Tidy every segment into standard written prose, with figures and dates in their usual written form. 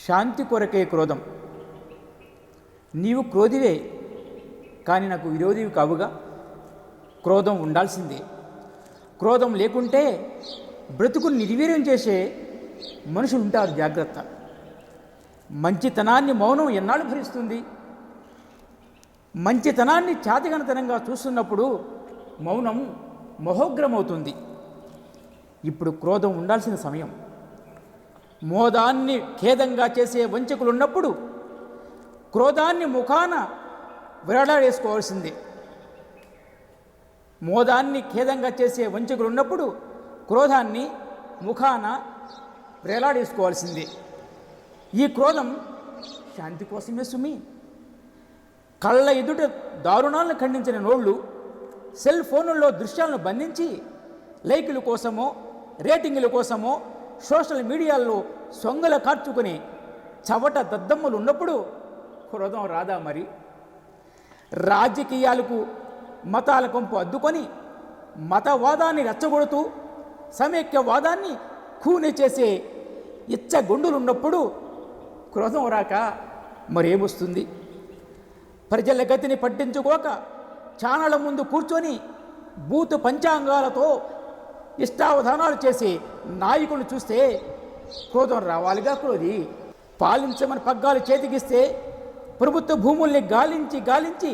శాంతి కొరకే క్రోధం. నీవు క్రోధివే, కానీ నాకు విరోధివి కావుగా. క్రోధం ఉండాల్సిందే. క్రోధం లేకుంటే బ్రతుకుని నిర్వీర్యం చేసే మనుషులు ఉంటారు. జాగ్రత్త. మంచితనాన్ని మౌనం ఎన్నాళ్ళు భరిస్తుంది? మంచితనాన్ని చాతిగణతనంగా చూస్తున్నప్పుడు మౌనం మహోగ్రమవుతుంది. ఇప్పుడు క్రోధం ఉండాల్సిన సమయం. మోదాన్ని ఖేదంగా చేసే వంచకులున్నప్పుడు క్రోధాన్ని ముఖాన వేలాడేసుకోవాల్సిందే. మోదాన్ని ఖేదంగా చేసే వంచకులున్నప్పుడు క్రోధాన్ని ముఖాన వేలాడేసుకోవాల్సిందే. ఈ క్రోధం శాంతి కోసమే సుమి. కళ్ళ ఎదుట దారుణాలను ఖండించిన నోళ్ళు సెల్ ఫోనుల్లో దృశ్యాలను బంధించి లైకుల కోసమో రేటింగుల కోసమో సోషల్ మీడియాల్లో సొంగల కార్చుకుని చవట దద్దమ్మలు ఉన్నప్పుడు క్రోధం రాదా మరి? రాజకీయాలకు మతాల కొంపు అద్దుకొని మతవాదాన్ని రెచ్చగొడుతూ సమైక్యవాదాన్ని ఖూని చేసే ఇచ్చగొండులున్నప్పుడు క్రోధం రాక మరేమొస్తుంది? ప్రజల గతిని పట్టించుకోక ఛానళ్ళ ముందు కూర్చొని బూతు పంచాంగాలతో ఇష్టావధానాలు చేసే నాయకులను చూస్తే క్రోధం రావాలిగా. క్రోధి పాలించమని పగ్గాలు చేతికిస్తే ప్రభుత్వ భూముల్ని గాలించి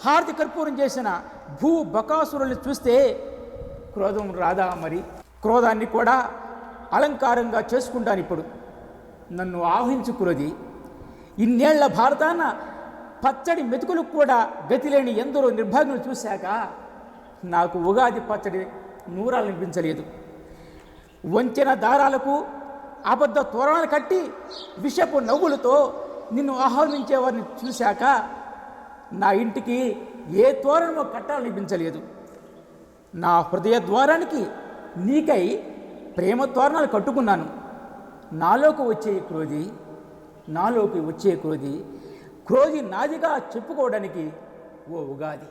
హారతి కర్పూరం చేసిన భూ బకాసురుల్ని చూస్తే క్రోధం రాదా మరి? క్రోధాన్ని కూడా అలంకారంగా చేసుకుంటాను. ఇప్పుడు నన్ను ఆహ్వానించు క్రోధి. ఇన్నేళ్ల భారతాన పచ్చడి మెతుకులకు కూడా గతిలేని ఎందరో నిర్భాగ్యులు చూశాక నాకు ఉగాది పచ్చడి నూరాలనిపించలేదు. వంచిన దారాలకు అబద్ధ తోరణాలు కట్టి విషపు నవ్వులతో నిన్ను ఆహ్వానించేవారిని చూశాక నా ఇంటికి ఏ తోరణమో కట్టాలనిపించలేదు. నా హృదయ ద్వారానికి నీకై ప్రేమ తోరణాలు కట్టుకున్నాను. నాలోకి వచ్చే క్రోధి నాదిగా చెప్పుకోవడానికి ఓ ఉగాది.